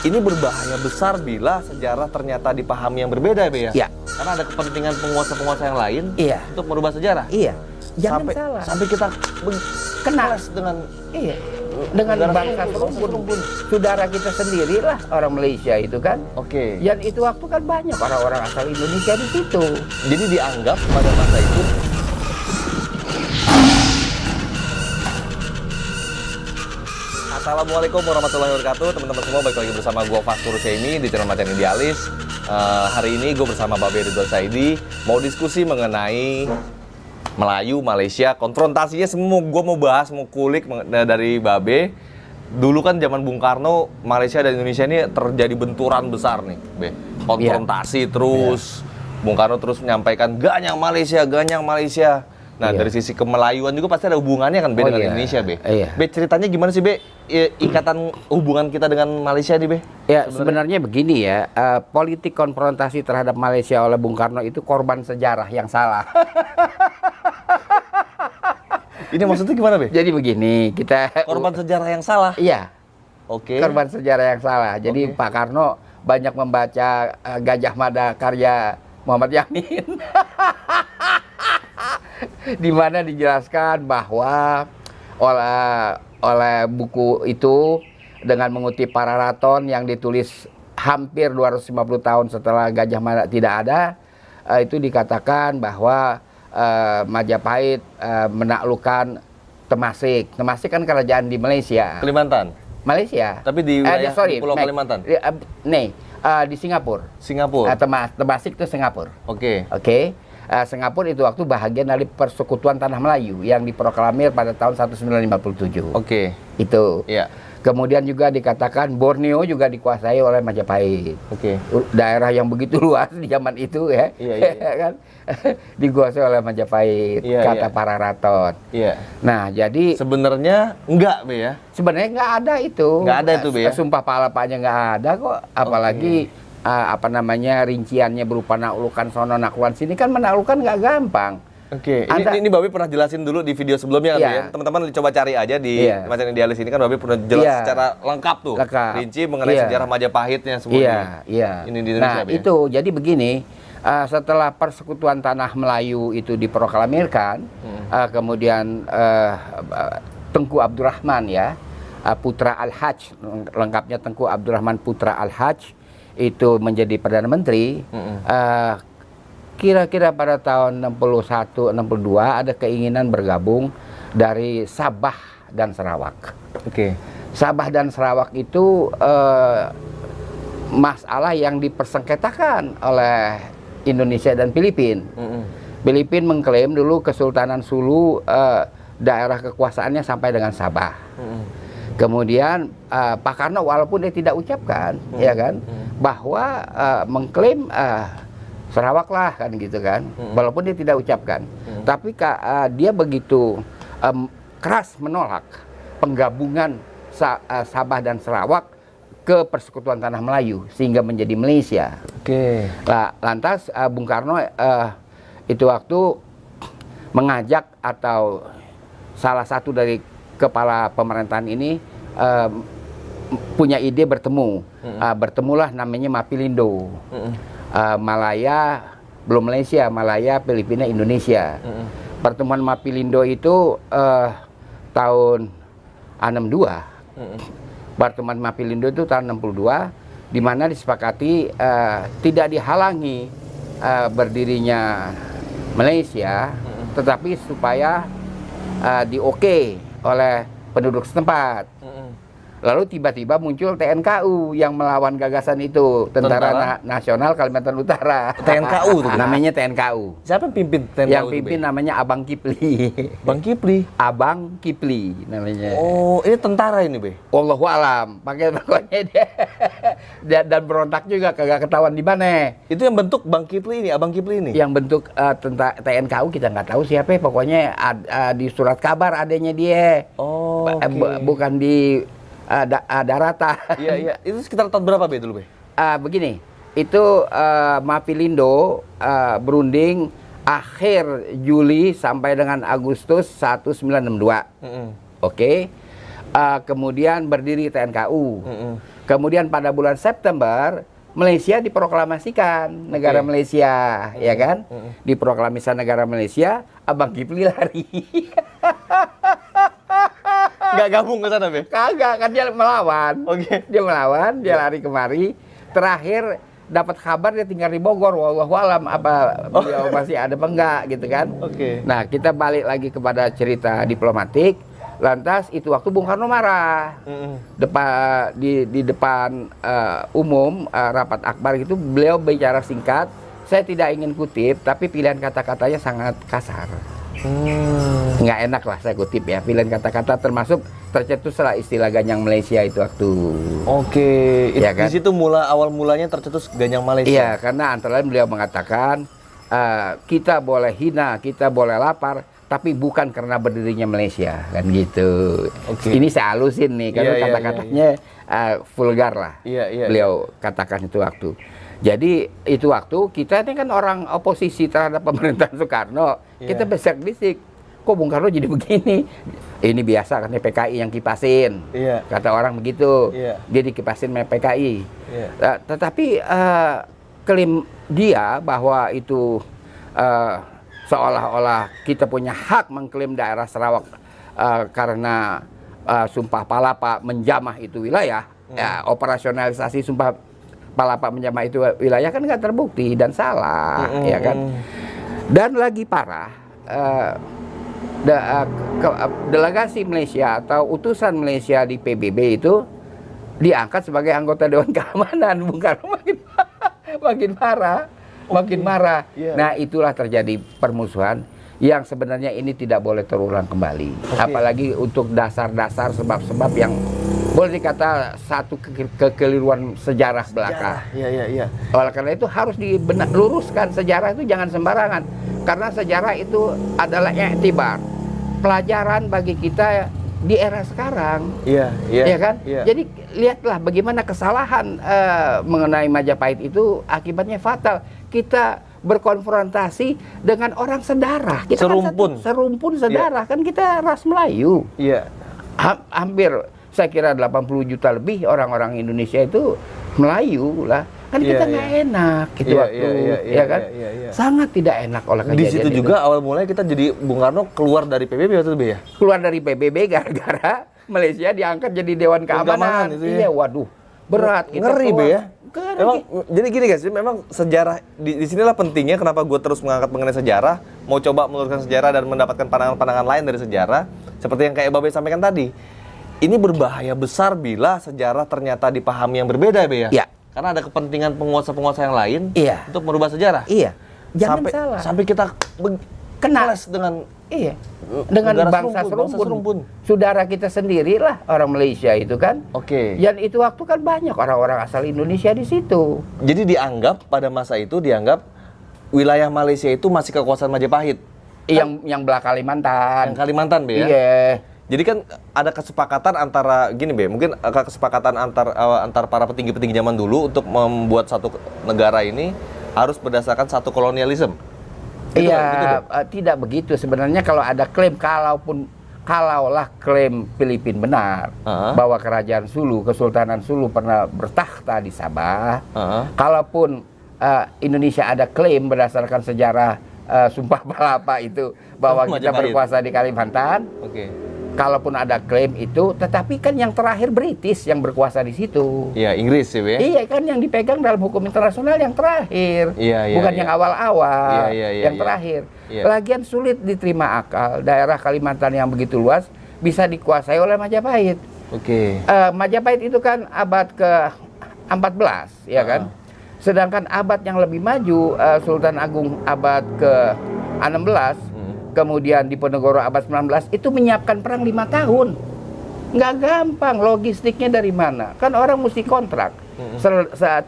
ini berbahaya besar bila sejarah ternyata dipahami yang berbeda, Be, ya? Iya. Karena ada kepentingan penguasa-penguasa yang lain Iya. untuk merubah sejarah. Iya. Jangan sampai, salah. Sampai kita Kena dengan dengan negara bangsa serumpun. Saudara kita sendirilah orang Malaysia itu kan. Oke. Dan itu waktu kan banyak orang-orang asal Indonesia di situ. Jadi dianggap pada masa itu Assalamualaikum warahmatullahi wabarakatuh. Teman-teman semua, balik lagi bersama gue Fastur Husaini di channel Macan Idealis. Hari ini gue bersama Babe Ridwan Saidi mau diskusi mengenai Melayu, Malaysia. Konfrontasinya semua gue mau bahas, mau kulik dari Babe. Dulu kan zaman Bung Karno, Malaysia dan Indonesia ini terjadi benturan besar nih, Be. Konfrontasi terus. Bung Karno terus menyampaikan ganyang Malaysia, ganyang Malaysia. Nah, dari sisi kemelayuan juga pasti ada hubungannya kan, Be, dengan Indonesia, Be. Be, ceritanya gimana sih, Be? Ikatan hubungan kita dengan Malaysia nih, Be? Ya, sebenarnya begini ya, politik konfrontasi terhadap Malaysia oleh Bung Karno itu korban sejarah yang salah. Ini maksudnya gimana, Be? Jadi begini, kita... Korban sejarah yang salah? Iya. Oke. Korban sejarah yang salah. Jadi Pak Karno banyak membaca Gajah Mada karya Muhammad Yamin. Di mana dijelaskan bahwa oleh buku itu dengan mengutip Pararaton yang ditulis hampir 250 tahun setelah Gajah Mada tidak ada, itu dikatakan bahwa Majapahit menaklukkan Temasik. Temasik kan kerajaan di Malaysia. Kalimantan? Malaysia. Tapi di wilayah di Pulau Kalimantan? Di Singapura. Singapura? Temasik itu Singapura. Oke. Oke. Singapura itu waktu bahagian dari Persekutuan Tanah Melayu yang diproklamir pada tahun 1957. Oke. Itu. Iya. Kemudian juga dikatakan Borneo juga dikuasai oleh Majapahit. Oke. Daerah yang begitu luas di zaman itu ya. Iya. Kan? Dikuasai oleh Majapahit, kata Pararaton. Iya. Nah, jadi sebenarnya enggak, Be, ya? Sebenarnya enggak ada itu. Enggak ada itu, Be, ya? Sumpah Palapanya enggak ada kok. Apalagi rinciannya berupa naklukan sono, naklukan sini, kan menaklukkan nggak gampang. Oke, ini Babe pernah jelasin dulu di video sebelumnya kan, ya? Teman-teman coba cari aja di Macan Idealis ini kan Babe pernah jelas secara lengkap tuh. Rinci mengenai sejarah Majapahitnya semua. Ini di Indonesia, Nah, itu jadi begini, setelah Persekutuan Tanah Melayu itu diproklamirkan, kemudian Tengku Abdurrahman ya, Putra Al-Hajj, lengkapnya Tengku Abdurrahman Putra Al-Hajj, itu menjadi Perdana Menteri. Kira-kira pada tahun 61-62 ada keinginan bergabung dari Sabah dan Sarawak. Oke. Sabah dan Sarawak itu masalah yang dipersengketakan oleh Indonesia dan Filipina. Filipina mengklaim dulu Kesultanan Sulu daerah kekuasaannya sampai dengan Sabah. Kemudian Pak Karno walaupun dia tidak ucapkan, ya kan, bahwa mengklaim Sarawak lah kan gitu kan, walaupun dia tidak ucapkan. Tapi dia begitu keras menolak penggabungan Sabah dan Sarawak ke Persekutuan Tanah Melayu sehingga menjadi Malaysia. Oke. Lantas Bung Karno itu waktu mengajak atau salah satu dari kepala pemerintahan ini punya ide bertemu. Bertemulah namanya Mapilindu. Malaya, belum Malaysia, Malaya, Filipina, Indonesia. Pertemuan Mapilindu itu tahun 62. Pertemuan Mapilindu itu tahun 62, di mana disepakati tidak dihalangi berdirinya Malaysia, tetapi supaya di-oke oleh penduduk setempat. Lalu tiba-tiba muncul TNKU yang melawan gagasan itu, Tentara Nasional Kalimantan Utara. TNKU tuh. Namanya TNKU. Siapa yang pimpin TNKU? Yang pimpin namanya Abang Kipli. Bang Kipli? Abang Kipli namanya. Oh, ini tentara ini, Be? Wallahu alam. Pokoknya dia dan berontak juga kagak ketahuan di mana. Itu yang bentuk Bang Kipli ini, Abang Kipli ini? Yang bentuk tentara TNKU kita nggak tahu siapa. Pokoknya di surat kabar adanya dia. Oh, bukan di daratan. Iya. Itu sekitar tahun berapa, Be, dulu, Be? Begini, itu Mapilindu berunding akhir Juli sampai dengan Agustus 1962. Oke. Kemudian berdiri TNKU. Kemudian pada bulan September Malaysia diproklamasikan negara Malaysia, ya kan? Diproklamasikan negara Malaysia, Abang Kipli lari. Nggak gabung ke sana, Be? Kagak, kan dia melawan. Oke. Dia melawan, dia lari kemari. Terakhir dapat kabar dia tinggal di Bogor. Wallahualam apa beliau masih ada apa enggak gitu kan. Oke. Nah, kita balik lagi kepada cerita diplomatik. Lantas itu waktu Bung Karno marah. Di depan umum rapat akbar itu beliau bicara singkat. Saya tidak ingin kutip, tapi pilihan kata-katanya sangat kasar. Nggak enak lah saya kutip ya. Pilihan kata-kata termasuk tercetuslah istilah ganyang Malaysia itu waktu. Oke, Ya kan? di situ awal mulanya tercetus ganyang Malaysia. Iya, karena antara lain beliau mengatakan kita boleh hina, kita boleh lapar, tapi bukan karena berdirinya Malaysia, kan gitu. Oke. Ini saya halusin nih, karena Iya, kata-katanya vulgar lah. Iya. Beliau katakan itu waktu. Jadi itu waktu kita ini kan orang oposisi terhadap pemerintahan Soekarno, kita bisik-bisik. Kok Bung Karno jadi begini? Ini biasa kan PKI yang kipasin. Iya. Kata orang begitu. Iya. Dia dikipasin sama PKI. Iya. Tetapi klaim dia bahwa itu seolah-olah kita punya hak mengklaim daerah Sarawak karena Sumpah Palapa menjamah itu wilayah. Ya, operasionalisasi Sumpah Palapa menjamah itu wilayah kan nggak terbukti dan salah, ya kan. Dan lagi parah, delegasi Malaysia atau utusan Malaysia di PBB itu diangkat sebagai anggota Dewan Keamanan. Bung Karno makin marah. Yeah. Nah, itulah terjadi permusuhan yang sebenarnya ini tidak boleh terulang kembali. Apalagi untuk dasar-dasar sebab-sebab yang boleh dikata satu kekeliruan sejarah belaka. Iya. Oleh karena itu harus luruskan, sejarah itu jangan sembarangan. Karena sejarah itu adalah iktibar, pelajaran bagi kita di era sekarang. Iya. Ya kan? Iya. Jadi lihatlah bagaimana kesalahan mengenai Majapahit itu akibatnya fatal. Kita berkonfrontasi dengan orang sedarah. Kita Serumpun. Kan serumpun sedarah, kan kita ras Melayu. Iya. Hampir saya kira 80 juta lebih orang-orang Indonesia itu Melayu lah. Kan kita nggak enak gitu waktu, ya kan? Iya. Sangat tidak enak oleh kejadian Di situ itu. juga awal mulanya kita jadi Bung Karno keluar dari PBB waktu itu, Be, ya? Keluar dari PBB gara-gara Malaysia diangkat jadi Dewan Keamanan. Itu ya? Iya, waduh, berat. Kita Ngeri, Be, ya? Ngeri. Emang jadi gini guys, memang sejarah di sinilah pentingnya kenapa gue terus mengangkat mengenai sejarah, mau coba meluruskan sejarah dan mendapatkan pandangan-pandangan lain dari sejarah, seperti yang kayak Babe sampaikan tadi. Ini berbahaya besar bila sejarah ternyata dipahami yang berbeda, Be, ya? Iya. Karena ada kepentingan penguasa-penguasa yang lain Iya. untuk merubah sejarah. Iya, jangan salah. Sampai kita Kena. kelas dengan dengan negara bangsa serumpun. serumpun. Saudara kita sendirilah orang Malaysia itu kan. Oke. Dan itu waktu kan banyak orang-orang asal Indonesia di situ. Jadi dianggap pada masa itu wilayah Malaysia itu masih kekuasaan Majapahit. Yang belah Kalimantan. Yang Kalimantan, Be, ya? Iya. Jadi kan ada kesepakatan antara gini, Be, mungkin kesepakatan antar para petinggi-petinggi zaman dulu untuk membuat satu negara ini harus berdasarkan satu kolonialisme. Gitu, Iya, gitu, Be? tidak begitu sebenarnya. Kalau ada klaim, kalaulah klaim Filipina benar bahwa kerajaan Sulu, Kesultanan Sulu pernah bertakhta di Sabah. Kalaupun Indonesia ada klaim berdasarkan sejarah Sumpah Palapa itu bahwa kita Majapahit berkuasa di Kalimantan. Oke. Kalaupun ada klaim itu, tetapi kan yang terakhir British yang berkuasa di situ. Iya, Inggris sih, Be. Iya kan, yang dipegang dalam hukum internasional yang terakhir, Iya, bukan iya. yang awal-awal, Iya, yang iya. terakhir. Iya. Lagian sulit diterima akal daerah Kalimantan yang begitu luas bisa dikuasai oleh Majapahit. Oke. Majapahit itu kan abad ke-14, ya kan? Sedangkan abad yang lebih maju, Sultan Agung abad ke-16, kemudian Diponegoro abad 19, itu menyiapkan perang 5 tahun. Nggak gampang, logistiknya dari mana? Kan orang mesti kontrak.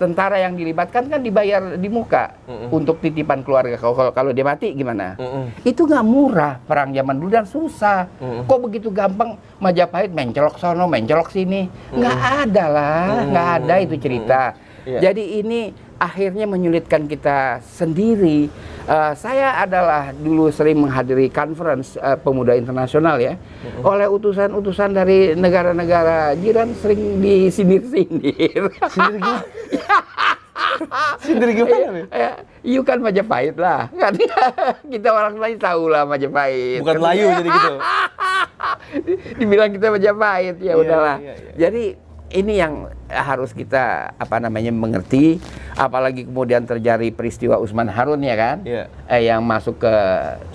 Tentara yang dilibatkan kan dibayar di muka untuk titipan keluarga. Kalau dia mati gimana? Itu nggak murah perang zaman dulu dan susah. Kok begitu gampang Majapahit mencolok sono, mencolok sini? Nggak ada lah, nggak ada itu cerita. Iya. Jadi ini akhirnya menyulitkan kita sendiri. Saya adalah dulu sering menghadiri conference pemuda internasional ya. Oleh utusan-utusan dari negara-negara jiran sering disindir-sindir. Sindir gimana? Sindir gimana? You kan Majapahit lah. Kan kita orang lain tahu lah Majapahit. Bukan Melayu jadi gitu. Dibilang kita Majapahit, ya Iya, udahlah. iya, iya. Jadi ini yang harus kita mengerti, apalagi kemudian terjadi peristiwa Usman Harun ya kan, Iya. Yang masuk ke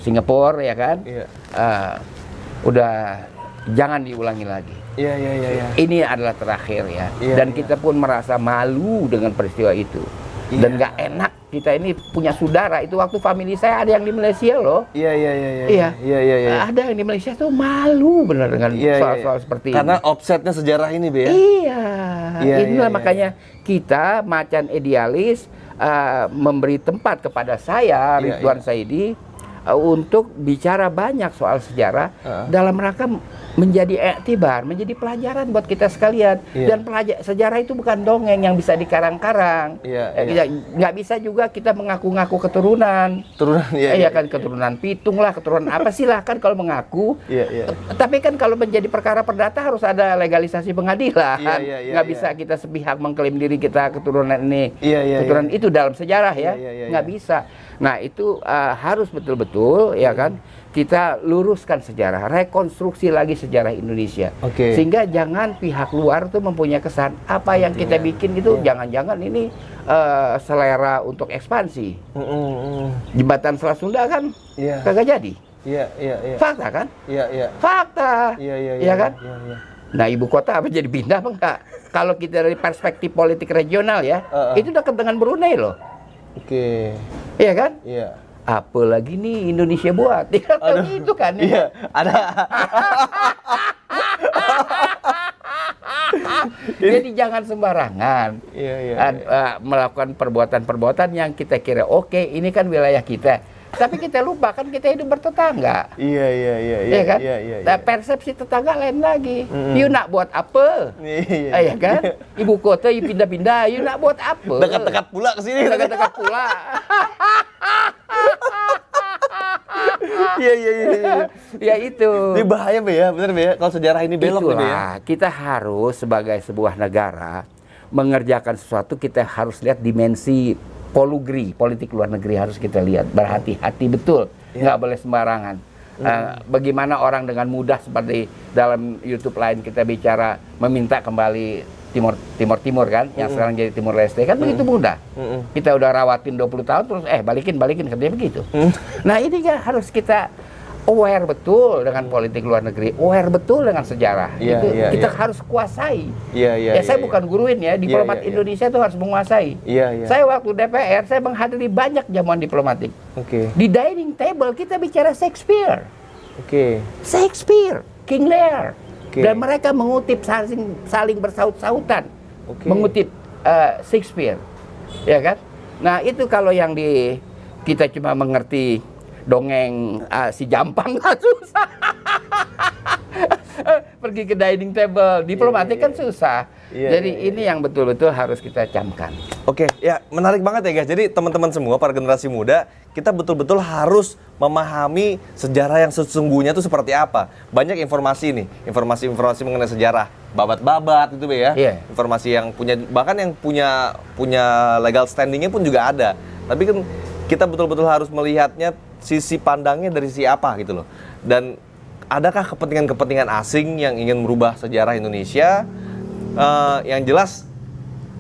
Singapura ya kan, Iya. Udah jangan diulangi lagi. Iya. Ini adalah terakhir ya, Iya, dan iya. kita pun merasa malu dengan peristiwa itu, dan nggak enak. Kita ini punya saudara, itu waktu family saya ada yang di Malaysia loh. Iya. Ada yang di Malaysia tuh malu benar dengan soal-soal seperti ini. Karena offsetnya sejarah ini, Be ya. Iya, inilah iya. makanya kita macan idealis memberi tempat kepada saya, Iya, Ridwan Saidi, untuk bicara banyak soal sejarah dalam rangka menjadi iktibar, menjadi pelajaran buat kita sekalian. Iya. Dan sejarah itu bukan dongeng yang bisa dikarang-karang. Iya. Nggak bisa juga kita mengaku-ngaku keturunan. Turunan, Iya kan, keturunan Pitung lah, keturunan apa silahkan kalau mengaku. Iya. Tapi kan kalau menjadi perkara perdata harus ada legalisasi pengadilan. Iya, Nggak bisa kita sepihak mengklaim diri kita keturunan ini, Iya. keturunan itu dalam sejarah ya. Iya. Nggak bisa. Nah itu harus betul-betul ya kan kita luruskan sejarah, rekonstruksi lagi sejarah Indonesia. Oke. Sehingga jangan pihak luar tuh mempunyai kesan apa yang kita bikin itu jangan-jangan ini selera untuk ekspansi. Jembatan Selat Sunda kan Iya. kagak jadi. Iya. Fakta kan? Iya. Fakta. Iya. Iya kan? Iya. Nah, ibu kota apa jadi pindah apa enggak? Kalau kita dari perspektif politik regional ya, itu dekat dengan Brunei loh. Oke. Iya kan? Iya. Apalagi nih Indonesia buat. Ya, itu kan. Ya. Iya, ada. Jadi jangan sembarangan Iya. melakukan perbuatan-perbuatan yang kita kira oke, ini kan wilayah kita. Tapi kita lupa kan kita hidup bertetangga. Iya. Iya kan? Iya. Nah, persepsi tetangga lain lagi. You nak buat apa? Iya. Iya kan? Ibu kota you pindah-pindah, you nak buat apa? Dekat-dekat pula ke sini. Dekat-dekat pula. Iya. Ya itu. Ini bahaya, Be ya. Bener, Be ya. Kalau sejarah ini belok nih, Be ya. Itulah, kita harus sebagai sebuah negara mengerjakan sesuatu, kita harus lihat dimensi polugri, politik luar negeri harus kita lihat. Berhati-hati betul, nggak boleh sembarangan. Bagaimana orang dengan mudah seperti dalam YouTube lain kita bicara meminta kembali Timur kan, yang sekarang jadi Timur Leste kan begitu mudah. Kita udah rawatin 20 tahun terus balikin katanya begitu. Nah ini kan harus kita aware betul dengan politik luar negeri, aware betul dengan sejarah. Kita harus kuasai. Iya. Saya bukan guruin ya, diplomat Indonesia itu harus menguasai. Iya. Saya waktu DPR saya menghadiri banyak jamuan diplomatik. Oke. Di dining table kita bicara Shakespeare, King Lear. Dan mereka mengutip saling bersaut-sautan, mengutip Shakespeare, ya kan? Nah itu kalau yang kita cuma mengerti dongeng si Jampang kan susah. Pergi ke dining table diplomatik kan susah. Jadi ini yang betul-betul harus kita camkan. Oke, ya menarik banget ya guys. Jadi teman-teman semua, para generasi muda, kita betul-betul harus memahami sejarah yang sesungguhnya itu seperti apa. Banyak informasi nih, informasi mengenai sejarah, babat-babat gitu ya. Informasi yang bahkan yang punya legal standingnya pun juga ada. Tapi kan kita betul-betul harus melihatnya sisi pandangnya dari sisi apa gitu loh. Dan adakah kepentingan-kepentingan asing yang ingin merubah sejarah Indonesia? Yang jelas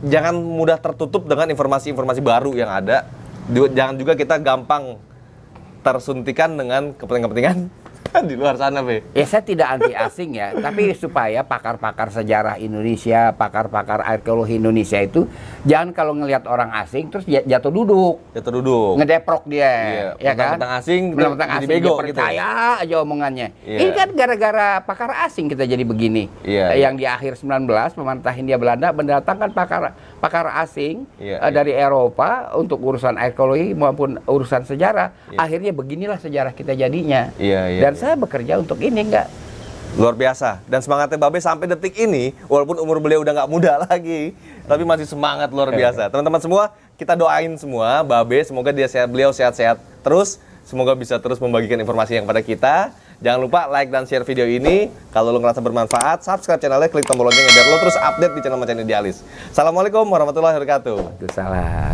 jangan mudah tertutup dengan informasi-informasi baru yang ada. Jangan juga kita gampang tersuntikan dengan kepentingan-kepentingan di luar sana, Be. Ya saya tidak anti asing ya, tapi supaya pakar-pakar sejarah Indonesia, pakar-pakar arkeologi Indonesia itu jangan kalau ngelihat orang asing terus jatuh duduk. Ngedeprok dia, ya kan? Mentang asing, mentang jadi asing bego dia percaya gitu. aja omongannya. Ini kan gara-gara pakar asing kita jadi begini. Yang di akhir 19 pemerintah Hindia Belanda mendatangkan pakar asing dari Eropa untuk urusan arkeologi maupun urusan sejarah. Akhirnya beginilah sejarah kita jadinya. Dan saya bekerja untuk ini, Luar biasa. Dan semangatnya Babe sampai detik ini, walaupun umur beliau udah nggak muda lagi, tapi masih semangat luar biasa. Teman-teman semua, kita doain semua Babe, semoga beliau sehat-sehat terus, semoga bisa terus membagikan informasi yang pada kita. Jangan lupa like dan share video ini. Kalau lo ngerasa bermanfaat, subscribe channelnya, klik tombol loncengnya biar lo terus update di channel Macan Idealis. Assalamualaikum warahmatullahi wabarakatuh. Itu salah.